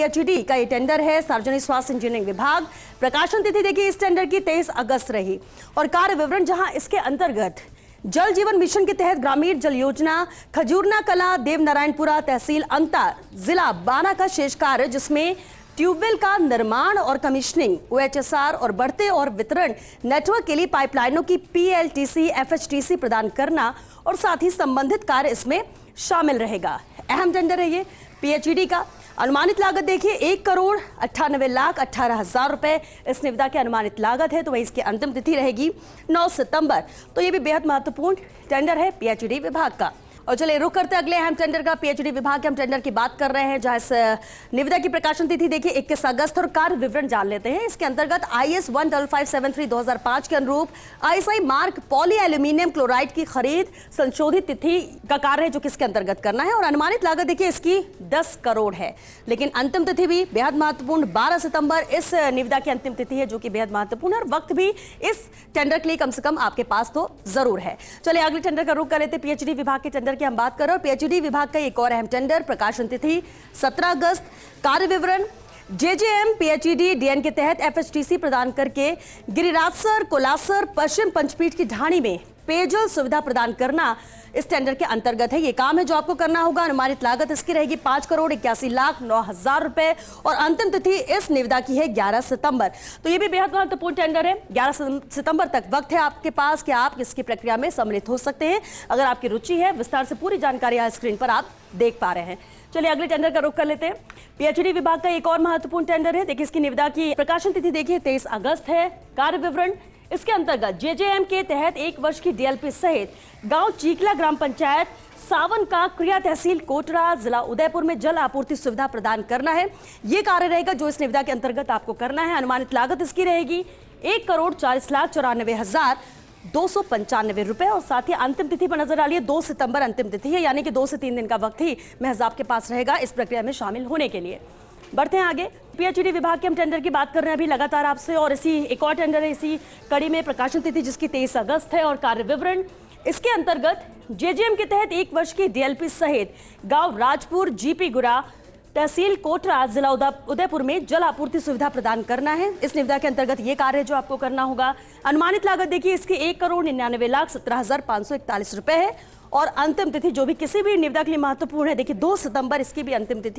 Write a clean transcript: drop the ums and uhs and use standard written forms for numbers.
PHED का ये tender है, सार्वजनिक स्वास्थ्य इंजीनियरिंग विभाग। प्रकाशन तिथि देखिए इस टेंडर की 23 अगस्त रही और कार्य विवरण जहां इसके अंतर्गत जल जीवन मिशन के तहत ग्रामीण जल योजना खजूरना कला देवनारायणपुरा तहसील अंतर जिला बाना का शेष कार्य, जिसमें ट्यूबवेल का निर्माण और कमीशनिंग, ओएचएसआर और बढ़ते और वितरण नेटवर्क के लिए पाइपलाइनों की पीएलटीसी एफएचटीसी प्रदान करना और साथ ही संबंधित कार्य इसमें शामिल रहेगा। अहम टेंडर है ये पीएचईडी का। अनुमानित लागत देखिए 1,98,18,00,000 रुपए इस निविदा की अनुमानित लागत है। तो वही इसकी अंतिम तिथि रहेगी 9 सितंबर। तो ये भी बेहद महत्वपूर्ण टेंडर है पीएचईडी विभाग का। और चलिए रुक करते अगले अहम टेंडर का। पीएचईडी विभाग के हम टेंडर की बात कर रहे हैं, जहां इस निविदा की प्रकाशन तिथि देखिए 21 अगस्त और कार्य विवरण जान लेते हैं। इसके अंतर्गत IS 15573 2005 के अनुरूप ISI mark poly aluminium chloride की खरीद संशोधित तिथि का कार्य है, जो किसके अंतर्गत करना है। और अनुमानित लागत देखिए इसकी 10 करोड़ है, लेकिन अंतिम तिथि भी बेहद महत्वपूर्ण 12 सितंबर इस निविदा की अंतिम तिथि है, जो कि बेहद महत्वपूर्ण है। और वक्त भी इस टेंडर के लिए कम से कम आपके पास तो जरूर है। चलिए अगले टेंडर का रुख कर लेते हैं। पीएचईडी विभाग के टेंडर की हम बात कर रहे हैं। पीएचईडी विभाग का एक और अहम टेंडर, प्रकाशन तिथि 17 अगस्त। कार्य विवरण जेजेएम पीएचईडी डीएन के तहत एफएचटीसी प्रदान करके गिरिराजसर कोलासर पश्चिम पंचपीठ की ढाणी में पेयजल सुविधा प्रदान करना इस टेंडर के अंतर्गत है। ये काम है जो आपको करना होगा। अनुमानित लागत इसकी रहेगी 5,81,09,000 रुपए और अंतिम तिथि इस निविदा की है 11 सितंबर। तो ये भी बेहद महत्वपूर्ण टेंडर है। 11 सितंबर तक वक्त है आपके पास कि आप इसकी प्रक्रिया में सम्मिलित हो सकते हैं। अगर आपकी रुचि है, विस्तार से पूरी जानकारी यहाँ स्क्रीन पर आप देख पा रहे हैं। चलिए अगले टेंडर का रुख कर लेते हैं। पीएचईडी विभाग का एक और महत्वपूर्ण टेंडर है। देखिए इसकी निविदा की प्रकाशन तिथि देखिए 23 अगस्त है। कार्य विवरण इसके अंतर्गत जेजेएम के तहत 1 वर्ष की डीएलपी सहित गांव चीकला ग्राम पंचायत सावन का क्रिया तहसील कोटरा जिला उदयपुर में जल आपूर्ति सुविधा प्रदान करना है। यह कार्य रहेगा जो इस निविदा के अंतर्गत आपको करना है। अनुमानित लागत इसकी रहेगी 1,40,94,295 रुपए और साथ ही अंतिम तिथि पर नजर डालिए 2 सितंबर अंतिम तिथि है, यानी कि 2 से 3 दिन का वक्त ही महज आपके पास रहेगा इस प्रक्रिया में शामिल होने के लिए। बढ़ते हैं आगे। पीएचईडी विभाग के हम टेंडर की बात कर रहे हैं अभी लगातार आपसे, और इसी एक और टेंडर है इसी कड़ी में, प्रकाशन तिथि जिसकी 23 अगस्त है। और कार्य विवरण इसके अंतर्गत जेजेएम के तहत 1 वर्ष की डीएलपी सहित गांव राजपुर जीपी गुरा तहसील कोटरा जिला उदयपुर में जल आपूर्ति सुविधा प्रदान करना है। इस निविदा के अंतर्गत ये कार्य है जो आपको करना होगा। अनुमानित लागत देखिए इसकी 1,99,17,541 रुपए है और अंतिम तिथि जो भी किसी भी निविदा के लिए महत्वपूर्ण है, देखिए 2 सितंबर इसकी भी अंतिम तिथि है।